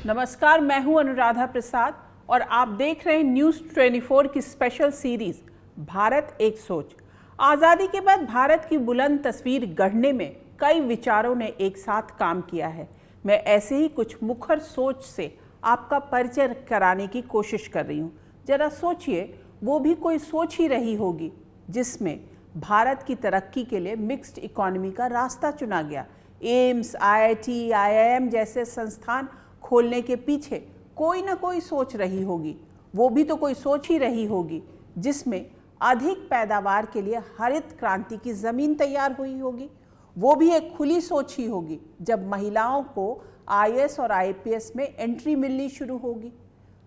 नमस्कार, मैं हूं अनुराधा प्रसाद और आप देख रहे हैं न्यूज़ 24 की स्पेशल सीरीज भारत एक सोच। आज़ादी के बाद भारत की बुलंद तस्वीर गढ़ने में कई विचारों ने एक साथ काम किया है। मैं ऐसे ही कुछ मुखर सोच से आपका परिचय कराने की कोशिश कर रही हूं। जरा सोचिए, वो भी कोई सोच ही रही होगी जिसमें भारत की तरक्की के लिए मिक्स्ड इकोनॉमी का रास्ता चुना गया। एम्स, आईआईटी, आईआईएम जैसे संस्थान खोलने के पीछे कोई ना कोई सोच रही होगी। वो भी तो कोई सोच ही रही होगी जिसमें अधिक पैदावार के लिए हरित क्रांति की जमीन तैयार हुई होगी। वो भी एक खुली सोच ही होगी जब महिलाओं को आईएएस और आईपीएस में एंट्री मिलनी शुरू होगी।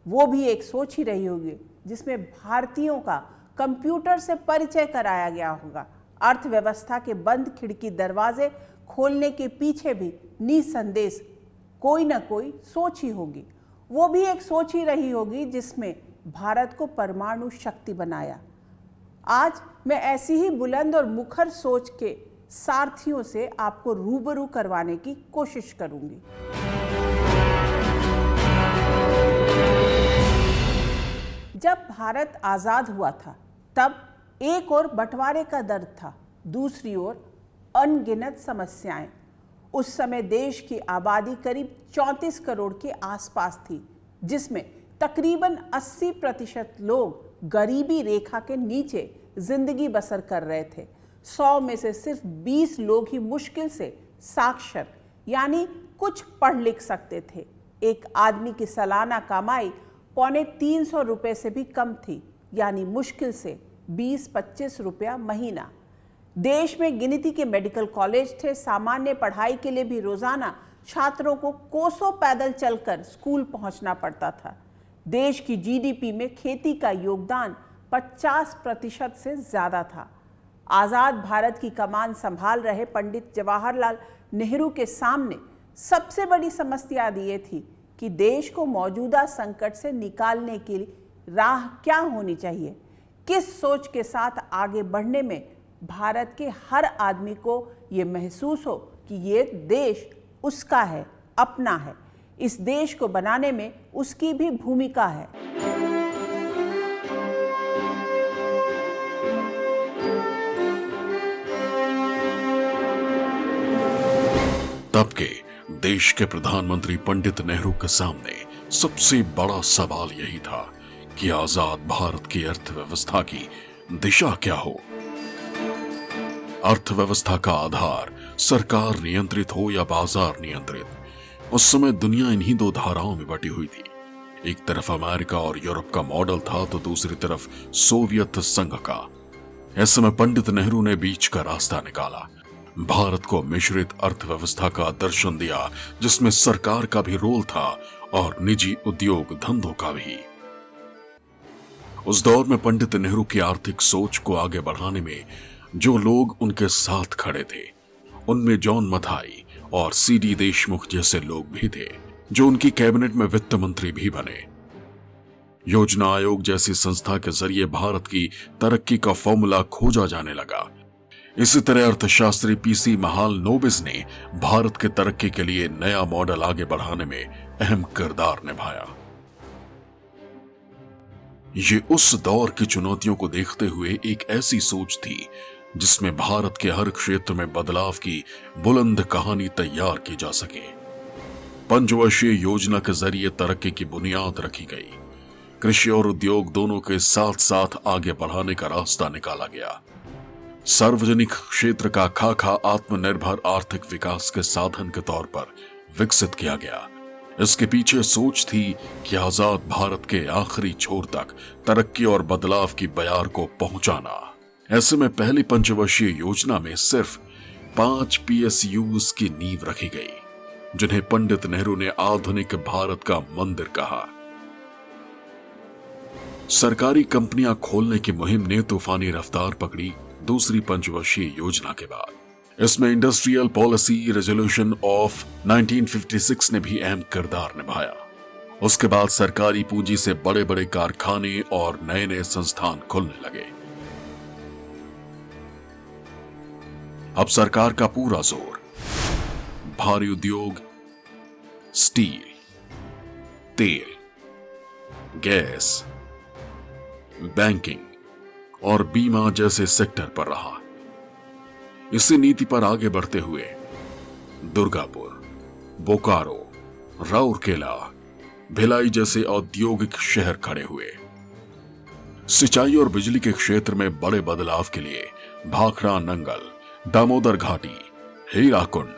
वो भी एक सोच ही रही होगी जिसमें भारतीयों का कंप्यूटर से परिचय कराया गया होगा। अर्थव्यवस्था के बंद खिड़की दरवाजे खोलने के पीछे भी निसंदेह कोई ना कोई सोच ही होगी। वो भी एक सोच ही रही होगी जिसमें भारत को परमाणु शक्ति बनाया। आज मैं ऐसी ही बुलंद और मुखर सोच के सारथियों से आपको रूबरू करवाने की कोशिश करूंगी। जब भारत आज़ाद हुआ था तब एक ओर बंटवारे का दर्द था, दूसरी ओर अनगिनत समस्याएं। उस समय देश की आबादी करीब 34 करोड़ के आसपास थी, जिसमें तकरीबन 80% लोग गरीबी रेखा के नीचे जिंदगी बसर कर रहे थे। 100 में से सिर्फ 20 लोग ही मुश्किल से साक्षर यानी कुछ पढ़ लिख सकते थे। एक आदमी की सालाना कमाई 250 रुपये से भी कम थी, यानी मुश्किल से 20-25 रुपया महीना। देश में गिनती के मेडिकल कॉलेज थे। सामान्य पढ़ाई के लिए भी रोजाना छात्रों को कोसों पैदल चलकर स्कूल पहुंचना पड़ता था। देश की जीडीपी में खेती का योगदान 50% से ज्यादा था। आजाद भारत की कमान संभाल रहे पंडित जवाहरलाल नेहरू के सामने सबसे बड़ी समस्या ये थी कि देश को मौजूदा संकट से निकालने की राह क्या होनी चाहिए। किस सोच के साथ आगे बढ़ने में भारत के हर आदमी को ये महसूस हो कि ये देश उसका है, अपना है। इस देश को बनाने में उसकी भी भूमिका है। तब के देश के प्रधानमंत्री पंडित नेहरू के सामने सबसे बड़ा सवाल यही था कि आजाद भारत की अर्थव्यवस्था की दिशा क्या हो। अर्थव्यवस्था का आधार सरकार नियंत्रित हो या बाजार नियंत्रित। उस समय दुनिया इन्हीं दो धाराओं में बटी हुई थी। एक तरफ अमेरिका और यूरोप का मॉडल था तो दूसरी तरफ सोवियत संघ का। ऐसे में पंडित नेहरू ने बीच का रास्ता निकाला। भारत को मिश्रित अर्थव्यवस्था का दर्शन दिया, जिसमें सरकार का भी रोल था और निजी उद्योग धंधों का भी। उस दौर में पंडित नेहरू की आर्थिक सोच को आगे बढ़ाने में जो लोग उनके साथ खड़े थे, उनमें जॉन मथाई और सीडी देशमुख जैसे लोग भी थे, जो उनकी कैबिनेट में वित्त मंत्री भी बने। योजना आयोग जैसी संस्था के जरिए भारत की तरक्की का फॉर्मूला खोजा जाने लगा। इसी तरह अर्थशास्त्री पीसी महालनोबिस ने भारत के तरक्की के लिए नया मॉडल आगे बढ़ाने में अहम किरदार निभाया। ये उस दौर की चुनौतियों को देखते हुए एक ऐसी सोच थी जिसमें भारत के हर क्षेत्र में बदलाव की बुलंद कहानी तैयार की जा सके। पंचवर्षीय योजना के जरिए तरक्की की बुनियाद रखी गई। कृषि और उद्योग दोनों के साथ साथ आगे बढ़ाने का रास्ता निकाला गया। सार्वजनिक क्षेत्र का खाका आत्मनिर्भर आर्थिक विकास के साधन के तौर पर विकसित किया गया। इसके पीछे सोच थी कि आजाद भारत के आखिरी छोर तक तरक्की और बदलाव की बयार को पहुंचाना। ऐसे में पहली पंचवर्षीय योजना में सिर्फ 5 PSUs की नींव रखी गई, जिन्हें पंडित नेहरू ने आधुनिक भारत का मंदिर कहा। सरकारी कंपनियां खोलने की मुहिम ने तूफानी रफ्तार पकड़ी दूसरी पंचवर्षीय योजना के बाद। इसमें इंडस्ट्रियल पॉलिसी रेजोल्यूशन ऑफ 1956 ने भी अहम किरदार निभाया। उसके बाद सरकारी पूंजी से बड़े बड़े कारखाने और नए नए संस्थान खुलने लगे। अब सरकार का पूरा जोर भारी उद्योग, स्टील, तेल, गैस, बैंकिंग और बीमा जैसे सेक्टर पर रहा। इसी नीति पर आगे बढ़ते हुए दुर्गापुर, बोकारो, राउरकेला, भिलाई जैसे औद्योगिक शहर खड़े हुए। सिंचाई और बिजली के क्षेत्र में बड़े बदलाव के लिए भाखड़ा नंगल, दामोदर घाटी, हीराकुंड,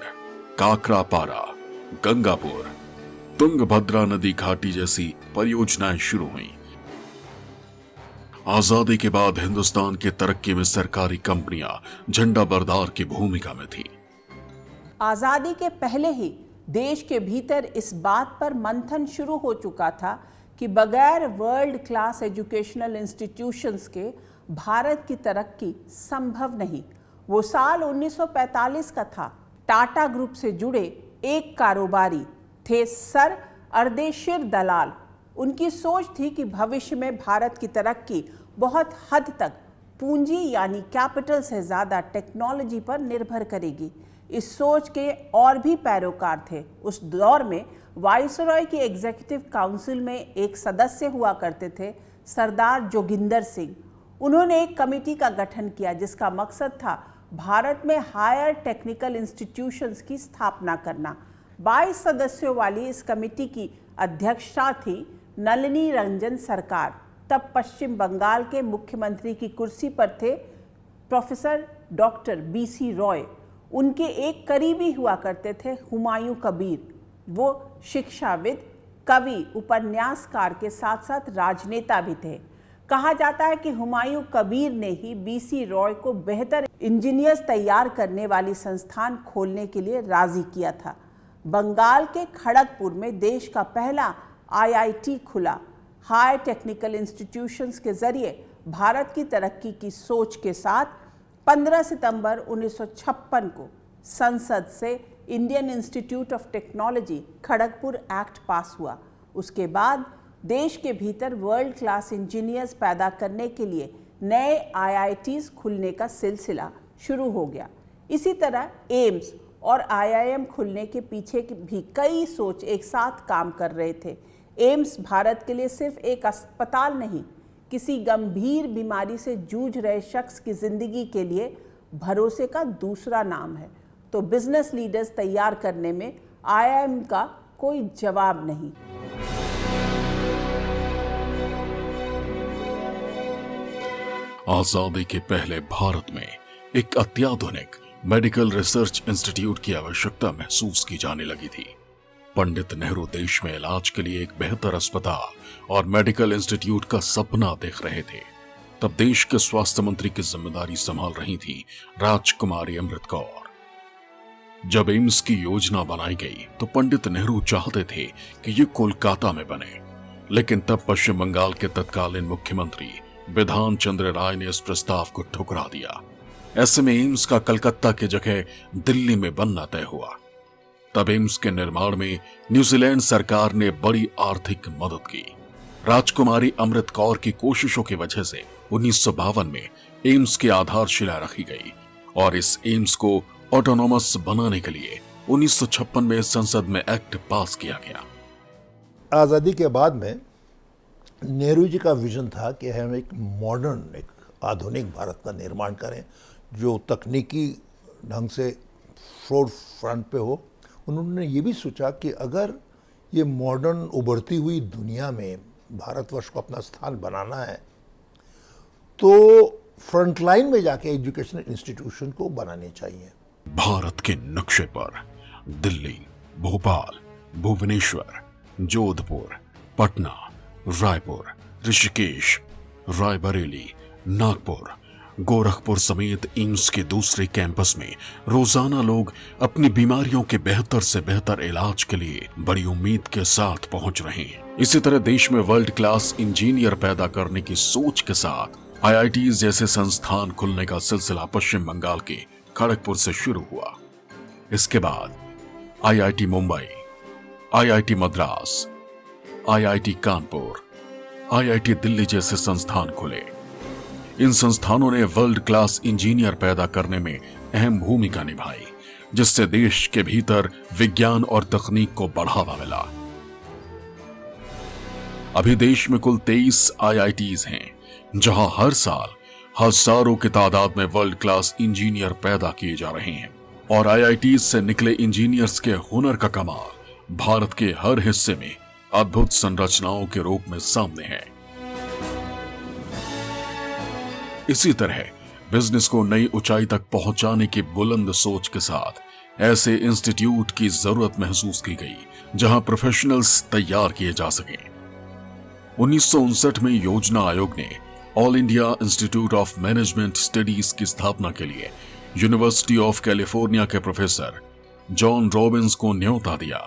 काकरापारा, गंगापुर, तुंगभद्रा नदी घाटी जैसी परियोजनाएं शुरू हुईं। आजादी के बाद हिंदुस्तान की तरक्की में सरकारी कंपनियां झंडा बरदार की भूमिका में थी। आजादी के पहले ही देश के भीतर इस बात पर मंथन शुरू हो चुका था कि बगैर वर्ल्ड क्लास एजुकेशनल इंस्टीट्यूशंस के भारत की तरक्की संभव नहीं। वो साल 1945 का था। टाटा ग्रुप से जुड़े एक कारोबारी थे सर अर्देशिर दलाल। उनकी सोच थी कि भविष्य में भारत की तरक्की बहुत हद तक पूंजी यानी कैपिटल से ज़्यादा टेक्नोलॉजी पर निर्भर करेगी। इस सोच के और भी पैरोकार थे। उस दौर में वाइसरॉय की एग्जीक्यूटिव काउंसिल में एक सदस्य हुआ करते थे सरदार जोगिंदर सिंह। उन्होंने एक कमेटी का गठन किया जिसका मकसद था भारत में हायर टेक्निकल इंस्टीट्यूशंस की स्थापना करना। 22 सदस्यों वाली इस कमेटी की अध्यक्षता थी नलिनी रंजन सरकार। तब पश्चिम बंगाल के मुख्यमंत्री की कुर्सी पर थे प्रोफेसर डॉक्टर बीसी रॉय। उनके एक करीबी हुआ करते थे हुमायूं कबीर। वो शिक्षाविद, कवि, उपन्यासकार के साथ साथ राजनेता भी थे। कहा जाता है कि हुमायूं कबीर ने ही बीसी रॉय को बेहतर इंजीनियर्स तैयार करने वाली संस्थान खोलने के लिए राजी किया था। बंगाल के खड़गपुर में देश का पहला आईआईटी खुला। हाई टेक्निकल इंस्टीट्यूशंस के जरिए भारत की तरक्की की सोच के साथ 15 सितंबर 1956 को संसद से Indian institute of technology Kharagpur act पास हुआ। उसके बाद देश के भीतर वर्ल्ड क्लास इंजीनियर्स पैदा करने के लिए नए आईआईटीज खुलने का सिलसिला शुरू हो गया। इसी तरह एम्स और आईआईएम खुलने के पीछे भी कई सोच एक साथ काम कर रहे थे। एम्स भारत के लिए सिर्फ एक अस्पताल नहीं, किसी गंभीर बीमारी से जूझ रहे शख्स की जिंदगी के लिए भरोसे का दूसरा नाम है। तो बिजनेस लीडर्स तैयार करने में आईआईएम का कोई जवाब नहीं। आजादी के पहले भारत में एक अत्याधुनिक मेडिकल रिसर्च इंस्टीट्यूट की आवश्यकता महसूस की जाने लगी थी। पंडित नेहरू देश में इलाज के लिए एक बेहतर अस्पताल और मेडिकल इंस्टीट्यूट का सपना देख रहे थे। तब देश के स्वास्थ्य मंत्री की जिम्मेदारी संभाल रही थी राजकुमारी अमृत कौर। जब एम्स की योजना बनाई गई तो पंडित नेहरू चाहते थे कि ये कोलकाता में बने, लेकिन तब पश्चिम बंगाल के तत्कालीन मुख्यमंत्री विधान चंद्र राय ने इस प्रस्ताव को ठुकरा दिया। ऐसे में एम्स का कलकत्ता की जगह दिल्ली में बनना तय हुआ। तब एम्स के निर्माण में न्यूजीलैंड सरकार ने बड़ी आर्थिक मदद की। राजकुमारी अमृत कौर की कोशिशों की वजह से 1952 में एम्स की आधारशिला रखी गई और इस एम्स को ऑटोनोमस बनाने के लिए 1956 में संसद में एक्ट पास किया गया। आज़ादी के बाद में नेहरू जी का विजन था कि हम एक मॉडर्न, एक आधुनिक भारत का निर्माण करें जो तकनीकी ढंग से फोर फ्रंट पे हो। उन्होंने ये भी सोचा कि अगर ये मॉडर्न उभरती हुई दुनिया में भारतवर्ष को अपना स्थान बनाना है तो फ्रंटलाइन में जाके एजुकेशनल इंस्टीट्यूशन को बनाने चाहिए। भारत के नक्शे पर दिल्ली, भोपाल, भुवनेश्वर, जोधपुर, पटना, रायपुर, ऋषिकेश, रायबरेली, नागपुर, गोरखपुर समेत एम्स के दूसरे कैंपस में रोजाना लोग अपनी बीमारियों के बेहतर से बेहतर इलाज के लिए बड़ी उम्मीद के साथ पहुंच रहे हैं। इसी तरह देश में वर्ल्ड क्लास इंजीनियर पैदा करने की सोच के साथ आईआईटी जैसे संस्थान खुलने का सिलसिला पश्चिम बंगाल के खड़गपुर से शुरू हुआ। इसके बाद IIT Mumbai, IIT Madras, IIT Kanpur, IIT Delhi जैसे संस्थान खुले। इन संस्थानों ने वर्ल्ड क्लास इंजीनियर पैदा करने में अहम भूमिका निभाई, जिससे देश के भीतर विज्ञान और तकनीक को बढ़ावा मिला। अभी देश में कुल 23 IITs हैं, जहां हर साल हजारों की तादाद में वर्ल्ड क्लास इंजीनियर पैदा किए जा रहे हैं। और IITs से निकले इंजीनियर्स के हुनर का कमाल भारत के हर हिस्से में अद्भुत संरचनाओं के रूप में सामने है। इसी तरह बिजनेस को नई ऊंचाई तक पहुंचाने की बुलंद सोच के साथ ऐसे इंस्टीट्यूट की जरूरत महसूस की गई जहां प्रोफेशनल्स तैयार किए जा सकें। 1959 में योजना आयोग ने all India institute of management studies की स्थापना के लिए यूनिवर्सिटी ऑफ कैलिफोर्निया के प्रोफेसर जॉन रॉबिन्स को न्योता दिया,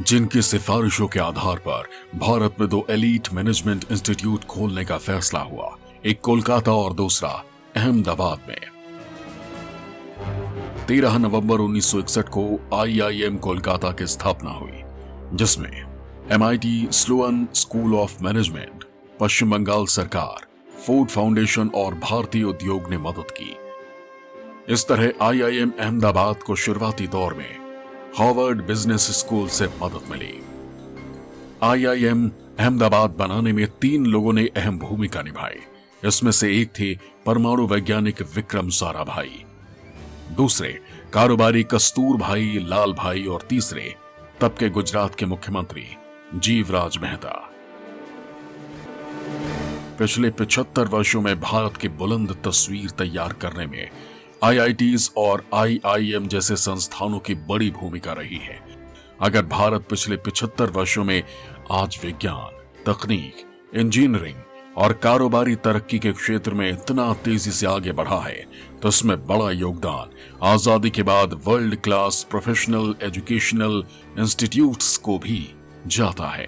जिनकी सिफारिशों के आधार पर भारत में 2 एलीट मैनेजमेंट इंस्टीट्यूट खोलने का फैसला हुआ, एक कोलकाता और दूसरा अहमदाबाद में। 13 नवंबर 1961 को IIM कोलकाता की स्थापना हुई, जिसमें MIT Sloan school of management, Paschim Bangal सरकार, फोर्ड फाउंडेशन और भारतीय उद्योग ने मदद की। इस तरह IIM अहमदाबाद को शुरुआती दौर में हार्वर्ड बिजनेस स्कूल से मदद मिली। IIM अहमदाबाद बनाने में 3 लोगों ने अहम भूमिका निभाई। इसमें से एक थे परमाणु वैज्ञानिक विक्रम साराभाई, दूसरे कारोबारी कस्तूर भाई लाल भाई और तीसरे तब के गुजरात के मुख्यमंत्री जीवराज मेहता। पिछले 75 वर्षों में भारत की बुलंद तस्वीर तैयार करने में IITs और IIM जैसे संस्थानों की बड़ी भूमिका रही है। अगर भारत पिछले 75 वर्षों में आज विज्ञान, तकनीक, इंजीनियरिंग और कारोबारी तरक्की के क्षेत्र में इतना तेजी से आगे बढ़ा है, तो इसमें बड़ा योगदान आजादी के बाद world class professional educational institutes को भी जाता है।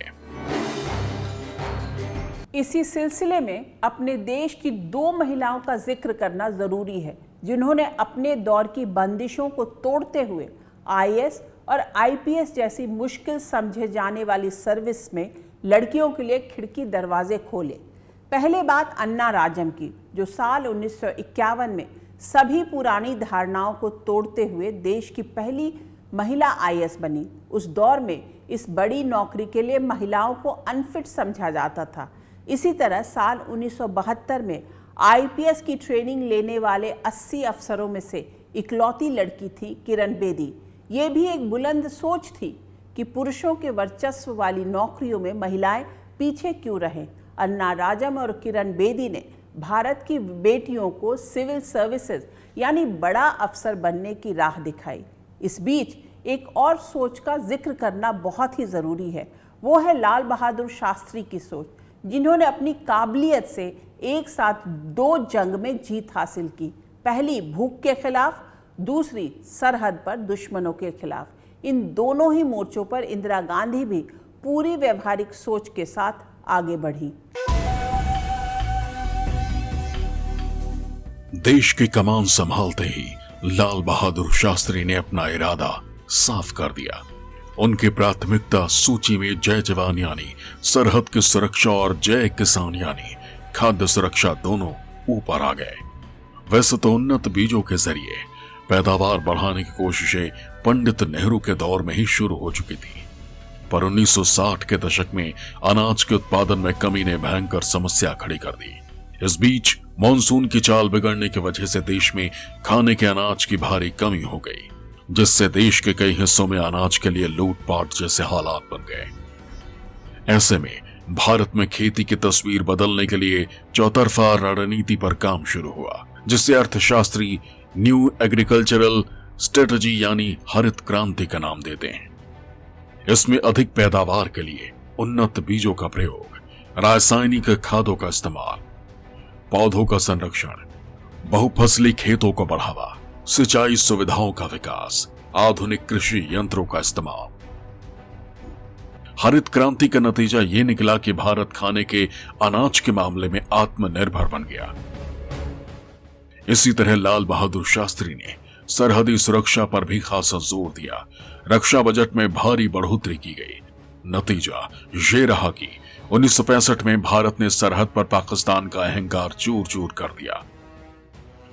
इसी सिलसिले में अपने देश की 2 महिलाओं का जिक्र करना जरूरी है, जिन्होंने अपने दौर की बंदिशों को तोड़ते हुए IAS और IPS जैसी मुश्किल समझे जाने वाली सर्विस में लड़कियों के लिए खिड़की दरवाजे खोले। पहले बात अन्ना राजम की, जो साल 1951 में सभी पुरानी धारणाओं को तोड़ते हुए देश की पहली महिला IAS बनी। उस दौर में इस बड़ी नौकरी के लिए महिलाओं को अनफिट समझा जाता था। इसी तरह साल 1972 में IPS की ट्रेनिंग लेने वाले 80 अफसरों में से इकलौती लड़की थी किरण बेदी। ये भी एक बुलंद सोच थी कि पुरुषों के वर्चस्व वाली नौकरियों में महिलाएं पीछे क्यों रहें। अन्ना राजम और किरण बेदी ने भारत की बेटियों को सिविल सर्विसेज यानी बड़ा अफसर बनने की राह दिखाई। इस बीच एक और सोच का जिक्र करना बहुत ही ज़रूरी है, वो है लाल बहादुर शास्त्री की सोच, जिन्होंने अपनी काबिलियत से एक साथ 2 जंग में जीत हासिल की। पहली भूख के खिलाफ, दूसरी सरहद पर दुश्मनों के खिलाफ। इन दोनों ही मोर्चों पर इंदिरा गांधी भी पूरी व्यवहारिक सोच के साथ आगे बढ़ी। देश की कमान संभालते ही लाल बहादुर शास्त्री ने अपना इरादा साफ कर दिया। उनकी प्राथमिकता सूची में जय जवान यानी सरहद की सुरक्षा और जय किसान यानी खाद्य सुरक्षा दोनों ऊपर आ गए। वैसे तो उन्नत बीजों के जरिए पैदावार बढ़ाने की कोशिशें पंडित नेहरू के दौर में ही शुरू हो चुकी थी, पर 1960 के दशक में अनाज के उत्पादन में कमी ने भयंकर समस्या खड़ी कर दी। इस बीच मॉनसून की चाल बिगड़ने की वजह से देश में खाने के अनाज की भारी कमी हो गई, जिससे देश के कई हिस्सों में अनाज के लिए लूटपाट जैसे हालात बन गए। ऐसे में भारत में खेती की तस्वीर बदलने के लिए चौतरफा रणनीति पर काम शुरू हुआ, जिससे अर्थशास्त्री न्यू एग्रीकल्चरल स्ट्रेटजी यानी हरित क्रांति का नाम देते हैं। इसमें अधिक पैदावार के लिए उन्नत बीजों का प्रयोग, रासायनिक खादों का इस्तेमाल, पौधों का संरक्षण, बहुफसली खेतों को बढ़ावा, सिंचाई सुविधाओं का विकास, आधुनिक कृषि यंत्रों का इस्तेमाल। हरित क्रांति का नतीजा ये निकला कि भारत खाने के अनाज के मामले में आत्मनिर्भर बन गया। इसी तरह लाल बहादुर शास्त्री ने सरहदी सुरक्षा पर भी खासा जोर दिया। रक्षा बजट में भारी बढ़ोतरी की गई। नतीजा ये रहा कि 1965 में भारत ने सरहद पर पाकिस्तान का अहंकार चूर चूर कर दिया।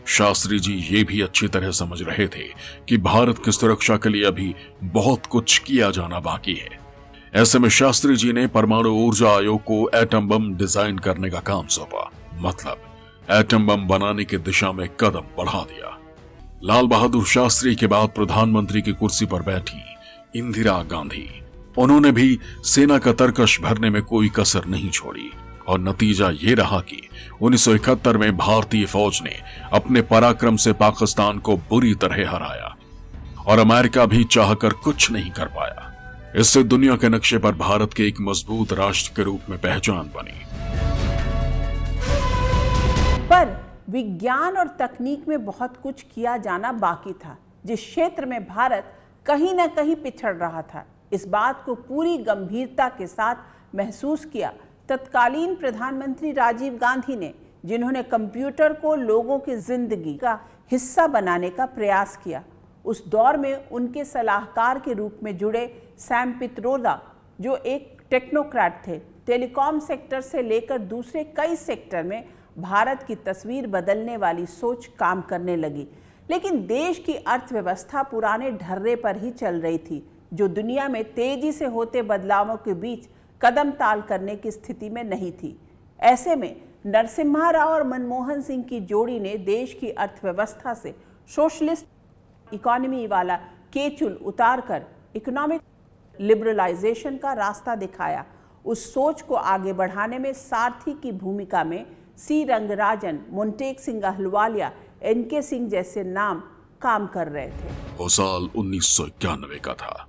शास्त्री जी ये भी अच्छी तरह समझ रहे थे कि भारत की सुरक्षा के लिए अभी बहुत कुछ किया जाना बाकी है। ऐसे में शास्त्री जी ने परमाणु ऊर्जा आयोग को एटम बम डिजाइन करने का काम सौंपा, मतलब एटम बम बनाने की दिशा में कदम बढ़ा दिया। लाल बहादुर शास्त्री के बाद प्रधानमंत्री की कुर्सी पर बैठी इंदिरा गांधी। उन्होंने भी सेना का तरकश भरने में कोई कसर नहीं छोड़ी और नतीजा ये रहा कि 1971 में भारतीय फौज ने अपने पराक्रम से पाकिस्तान को बुरी तरह हराया और अमेरिका भी चाहकर कुछ नहीं कर पाया। इससे दुनिया के नक्शे पर भारत के एक मजबूत राष्ट्र के रूप में पहचान बनी। पर विज्ञान और तकनीक में बहुत कुछ किया जाना बाकी था। जिस क्षेत्र में भारत कहीं न कहीं पिछड़ रहा था, इस बात को पूरी गंभीरता के साथ महसूस किया तत्कालीन प्रधानमंत्री राजीव गांधी ने, जिन्होंने कंप्यूटर को लोगों की जिंदगी का हिस्सा बनाने का प्रयास किया। उस दौर में उनके सलाहकार के रूप में जुड़े सैम पित्रोदा, जो एक टेक्नोक्रेट थे, टेलीकॉम सेक्टर से लेकर दूसरे कई सेक्टर में भारत की तस्वीर बदलने वाली सोच काम करने लगी। लेकिन देश की अर्थव्यवस्था पुराने ढर्रे पर ही चल रही थी, जो दुनिया में तेजी से होते बदलावों के बीच कदम ताल करने की स्थिति में नहीं थी। ऐसे में नरसिम्हा राव और मनमोहन सिंह की जोड़ी ने देश की अर्थव्यवस्था से सोशलिस्ट इकोनॉमी वाला केचुल उतारकर इकोनॉमिक लिबरलाइजेशन का रास्ता दिखाया। उस सोच को आगे बढ़ाने में सारथी की भूमिका में सी रंगराजन, मोंटेक सिंह अहलुवालिया, एनके सिंह जैसे नाम काम कर रहे थे। वो साल 1991 का था।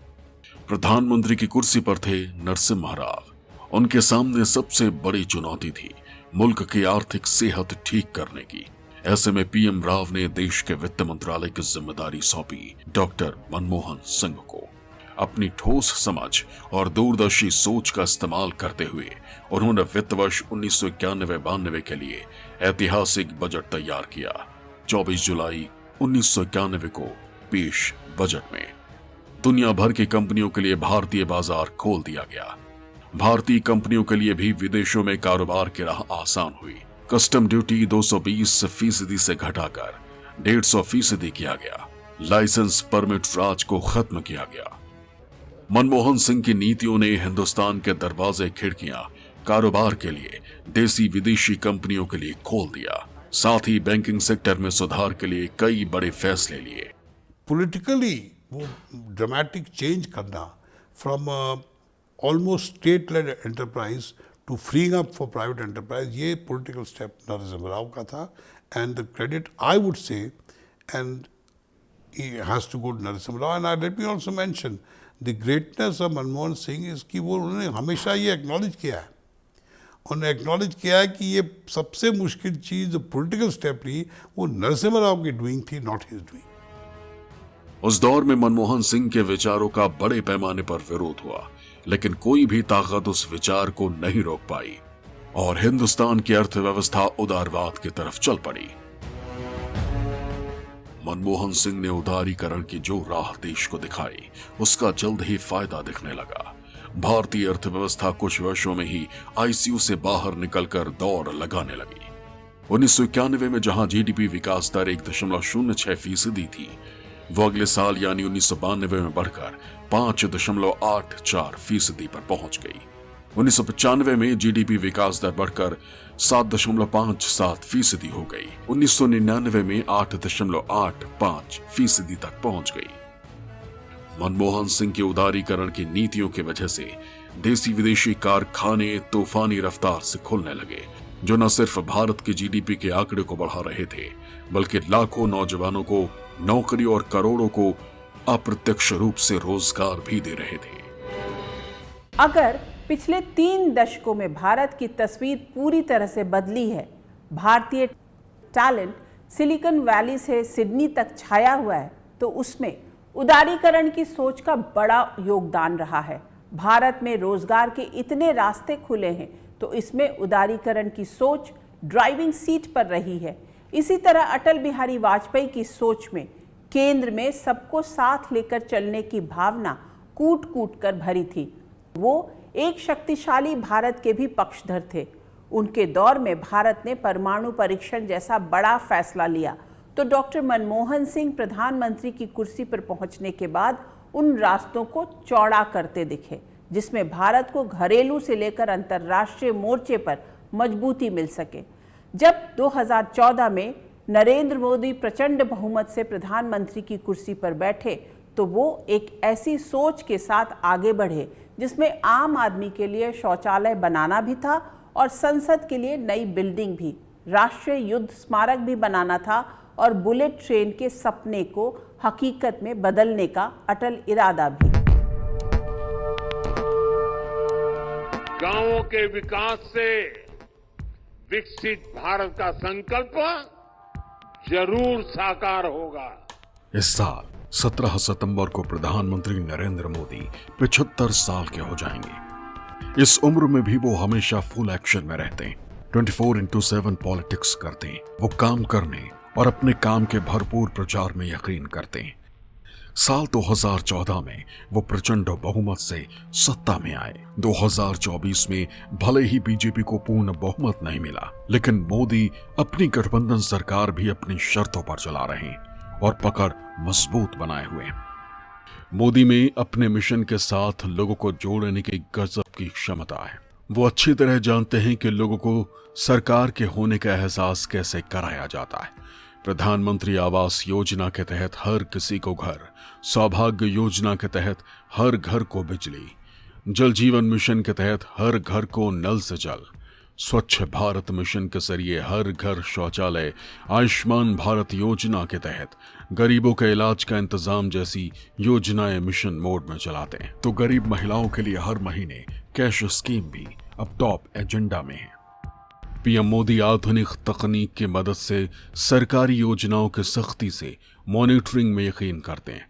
प्रधानमंत्री की कुर्सी पर थे नरसिम्हा राव। उनके सामने सबसे बड़ी चुनौती थी मुल्क की आर्थिक सेहत ठीक करने की। ऐसे में पीएम राव ने देश के वित्त मंत्रालय की जिम्मेदारी सौंपी डॉक्टर मनमोहन सिंह को। अपनी ठोस समझ और दूरदर्शी सोच का इस्तेमाल करते हुए उन्होंने वित्त वर्ष 1991-92 के लिए ऐतिहासिक बजट तैयार किया। 24 जुलाई 1991 को पेश बजट में दुनिया भर की कंपनियों के लिए भारतीय बाजार खोल दिया गया। भारतीय कंपनियों के लिए भी विदेशों में कारोबार की राह आसान हुई। कस्टम ड्यूटी 220% से घटाकर 150% किया गया। लाइसेंस परमिट राज को खत्म किया गया। मनमोहन सिंह की नीतियों ने हिंदुस्तान के दरवाजे खिड़कियां कारोबार के लिए देसी विदेशी कंपनियों के लिए खोल दिया। साथ ही बैंकिंग सेक्टर में सुधार के लिए कई बड़े फैसले लिए। पॉलिटिकली वो ड्रामेटिक चेंज करना from almost state led enterprise to freeing up for private enterprise, ये पॉलिटिकल स्टेप नरसिम्हा राव का था। And the credit I would say and he has to go to Narasimha Rao. And let me also mention the greatness of Manmohan Singh is कि वो उन्होंने हमेशा ये acknowledge किया है, उन्होंने एक्नॉलेज किया है कि ये सबसे मुश्किल चीज़ जो पॉलिटिकल स्टेप ली वो नरसिम्हा राव की डूइंग थी, नॉट हिज डूइंग। उस दौर में मनमोहन सिंह के विचारों का बड़े पैमाने पर विरोध हुआ, लेकिन कोई भी ताकत उस विचार को नहीं रोक पाई और हिंदुस्तान की अर्थव्यवस्था उदारवाद की तरफ चल पड़ी। मनमोहन सिंह ने उदारीकरण की जो राह देश को दिखाई, उसका जल्द ही फायदा दिखने लगा। भारतीय अर्थव्यवस्था कुछ वर्षों में ही आईसीयू से बाहर निकलकर दौड़ लगाने लगी। 1991 में जहां जीडीपी विकास दर 1.06% थी, वो अगले साल यानी 1992 में बढ़कर 5.84% पर पहुंच गई। 1995 में जीडीपी विकास दर बढ़कर 7.57% हो गई। 1999 में 8.85% तक पहुंच गई। मनमोहन सिंह के उदारीकरण की नीतियों की वजह से देसी विदेशी कारखाने तूफानी रफ्तार से खुलने लगे, जो न सिर्फ भारत की जीडीपी के आंकड़े को बढ़ा रहे थे, बल्कि लाखों नौजवानों को नौकरी और करोड़ों को अप्रत्यक्ष रूप से रोजगार भी दे रहे थे। अगर पिछले 3 दशकों में भारत की तस्वीर पूरी तरह से बदली है, भारतीय टैलेंट सिलिकॉन वैली से सिडनी तक छाया हुआ है, तो उसमें उदारीकरण की सोच का बड़ा योगदान रहा है। भारत में रोजगार के इतने रास्ते खुले हैं, तो इसमें उदारीकरण की सोच ड्राइविंग सीट पर रही है। इसी तरह अटल बिहारी वाजपेयी की सोच में केंद्र में सबको साथ लेकर चलने की भावना कूट कूट कर भरी थी। वो एक शक्तिशाली भारत के भी पक्षधर थे। उनके दौर में भारत ने परमाणु परीक्षण जैसा बड़ा फैसला लिया, तो डॉक्टर मनमोहन सिंह प्रधानमंत्री की कुर्सी पर पहुंचने के बाद उन रास्तों को चौड़ा करते दिखे। जिसमें भारत को घरेलू से लेकर अंतर्राष्ट्रीय मोर्चे पर मजबूती मिल सके। जब 2014 में नरेंद्र मोदी प्रचंड बहुमत से प्रधानमंत्री की कुर्सी पर बैठे तो वो एक ऐसी सोच के साथ आगे बढ़े जिसमें आम आदमी के लिए शौचालय बनाना भी था और संसद के लिए नई बिल्डिंग भी, राष्ट्रीय युद्ध स्मारक भी बनाना था और बुलेट ट्रेन के सपने को हकीकत में बदलने का अटल इरादा भी। गांवों के विकास से विकसित भारत का संकल्प जरूर साकार होगा। इस साल 17 सितंबर को प्रधानमंत्री नरेंद्र मोदी 75 साल के हो जाएंगे। इस उम्र में भी वो हमेशा फुल एक्शन में रहते हैं, 24/7 पॉलिटिक्स करते हैं। वो काम करने और अपने काम के भरपूर प्रचार में यकीन करते हैं। साल 2014 में वो प्रचंड बहुमत से सत्ता में आए। 2024 में भले ही बीजेपी को पूर्ण बहुमत नहीं मिला, लेकिन मोदी अपनी गठबंधन सरकार भी अपनी शर्तों पर चला रहे हैं और पकड़ मजबूत बनाए हुए हैं। मोदी में अपने मिशन के साथ लोगों को जोड़ने की गजब की क्षमता है। वो अच्छी तरह जानते हैं कि लोगों को सरकार के होने का एहसास कैसे कराया जाता है। प्रधानमंत्री आवास योजना के तहत हर किसी को घर, सौभाग्य योजना के तहत हर घर को बिजली, जल जीवन मिशन के तहत हर घर को नल से जल, स्वच्छ भारत मिशन के जरिए हर घर शौचालय, आयुष्मान भारत योजना के तहत गरीबों के इलाज का इंतजाम जैसी योजनाएं मिशन मोड में चलाते हैं। तो गरीब महिलाओं के लिए हर महीने कैश स्कीम भी अब टॉप एजेंडा में है। पीएम मोदी आधुनिक तकनीक की मदद से सरकारी योजनाओं के सख्ती से मॉनिटरिंग में यकीन करते हैं।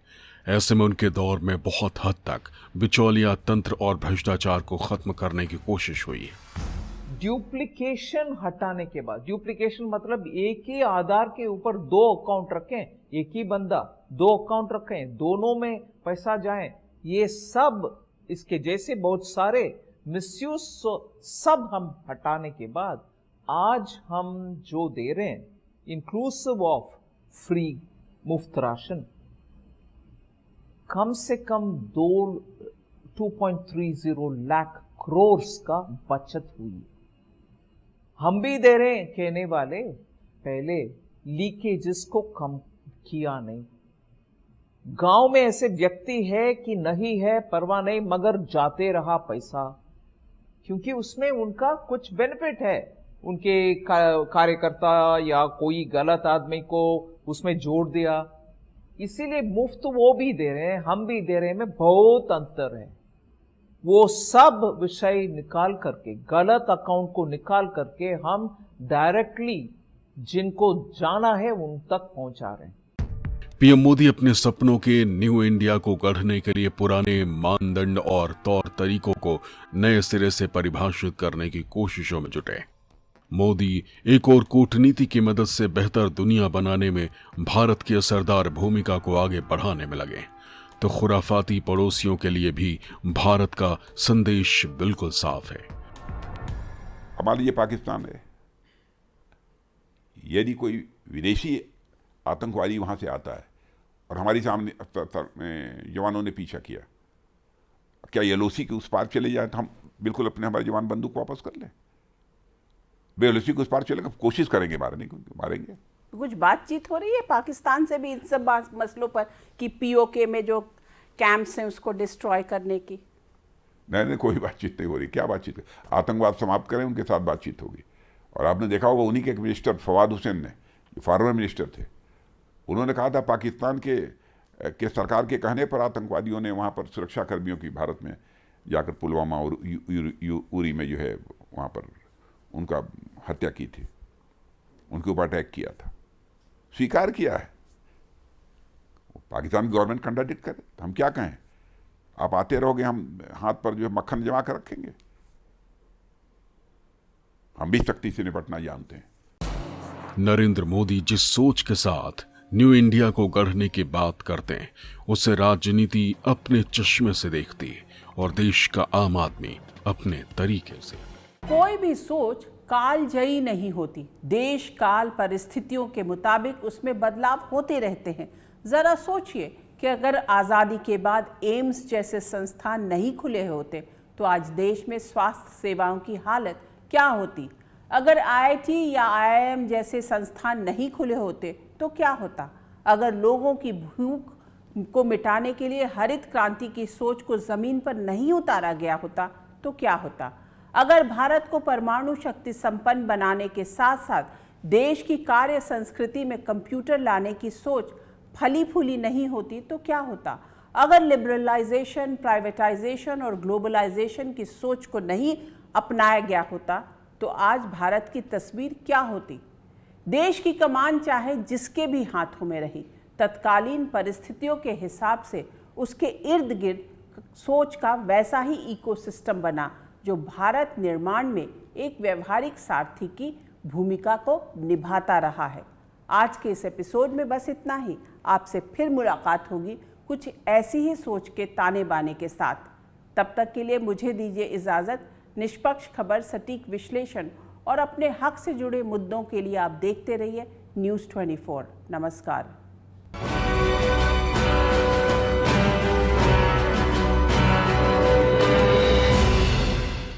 ऐसे में उनके दौर में बहुत हद तक बिचौलिया तंत्र और भ्रष्टाचार को खत्म करने की कोशिश हुई है। ड्यूप्लीकेशन हटाने के बाद, ड्यूप्लीकेशन मतलब एक ही आधार के ऊपर 2 अकाउंट रखें, एक ही बंदा 2 अकाउंट रखें, दोनों में पैसा जाए, ये सब इसके जैसे बहुत सारे मिसयूज सब हम हटाने के बाद आज हम जो दे रहे हैं इंक्लूसिव ऑफ फ्री मुफ्त राशन, कम से कम 2.30 लाख करोड़ का बचत हुई। हम भी दे रहे हैं, कहने वाले पहले लीकेजेस को कम किया नहीं। गांव में ऐसे व्यक्ति है कि नहीं है परवाह नहीं, मगर जाते रहा पैसा, क्योंकि उसमें उनका कुछ बेनिफिट है। उनके कार्यकर्ता या कोई गलत आदमी को उसमें जोड़ दिया, इसीलिए मुफ्त वो भी दे रहे हैं, हम भी दे रहे हैं, में बहुत अंतर है। वो सब विषय निकाल करके, गलत अकाउंट को निकाल करके हम डायरेक्टली जिनको जाना है उन तक पहुंचा रहे हैं। पीएम मोदी अपने सपनों के न्यू इंडिया को गढ़ने के लिए पुराने मानदंड और तौर तरीकों को नए सिरे से परिभाषित करने की कोशिशों में जुटे। मोदी एक और कूटनीति की मदद से बेहतर दुनिया बनाने में भारत की असरदार भूमिका को आगे बढ़ाने में लगे, तो खुराफाती पड़ोसियों के लिए भी भारत का संदेश बिल्कुल साफ है। हमारे लिए पाकिस्तान है, यदि कोई विदेशी आतंकवादी वहां से आता है और हमारे सामने जवानों ने पीछा किया, क्या एलओसी के उस पार चले जाए तो हम बिल्कुल हमारे जवान बंदूक वापस कर लें? बेलओसी के उस पार चलेगा, कोशिश करेंगे मारने की, मारेंगे। कुछ बातचीत हो रही है पाकिस्तान से भी इन सब मसलों पर कि पीओके में जो कैंप्स हैं उसको डिस्ट्रॉय करने की? नहीं, कोई बातचीत नहीं हो रही। क्या बातचीत? आतंकवाद समाप्त करें, उनके साथ बातचीत होगी। और आपने देखा होगा उन्हीं के एक मिनिस्टर फवाद हुसैन ने, जो फॉरेन मिनिस्टर थे, उन्होंने कहा था पाकिस्तान के सरकार के कहने पर आतंकवादियों ने वहाँ पर सुरक्षा कर्मियों की भारत में जाकर पुलवामा और उरी में जो है वहाँ पर उनका हत्या की थी, उनके ऊपर अटैक किया था, स्वीकार किया है। पाकिस्तान की गवर्नमेंट कंट्राडिक्ट करे तो हम क्या कहें? आप आते रहोगे, हम हाथ पर जो है मक्खन जमा कर रखेंगे? हम भी सख्ती से निपटना जानते हैं। नरेंद्र मोदी जिस सोच के साथ न्यू इंडिया को गढ़ने की बात करते हैं, उसे राजनीति अपने चश्मे से देखती है और देश का आम आदमी अपने तरीके से। कोई भी सोच कालजयी नहीं होती। देश काल परिस्थितियों के मुताबिक उसमें बदलाव होते रहते हैं। जरा सोचिए, कि अगर आज़ादी के बाद एम्स जैसे संस्थान नहीं खुले होते तो आज देश में स्वास्थ्य सेवाओं की हालत क्या होती? अगर आईआईटी या आईआईएम जैसे संस्थान नहीं खुले होते तो क्या होता? अगर लोगों की भूख को मिटाने के लिए हरित क्रांति की सोच को जमीन पर नहीं उतारा गया होता तो क्या होता? अगर भारत को परमाणु शक्ति संपन्न बनाने के साथ साथ देश की कार्य संस्कृति में कंप्यूटर लाने की सोच फली फूली नहीं होती तो क्या होता? अगर लिबरलाइजेशन, प्राइवेटाइजेशन और ग्लोबलाइजेशन की सोच को नहीं अपनाया गया होता तो आज भारत की तस्वीर क्या होती? देश की कमान चाहे जिसके भी हाथों में रही, तत्कालीन परिस्थितियों के हिसाब से उसके इर्द गिर्द सोच का वैसा ही इकोसिस्टम बना जो भारत निर्माण में एक व्यवहारिक सारथी की भूमिका को निभाता रहा है। आज के इस एपिसोड में बस इतना ही। आपसे फिर मुलाकात होगी कुछ ऐसी ही सोच के ताने बाने के साथ। तब तक के लिए मुझे दीजिए इजाज़त। निष्पक्ष खबर, सटीक विश्लेषण और अपने हक से जुड़े मुद्दों के लिए आप देखते रहिए न्यूज़ 24। नमस्कार।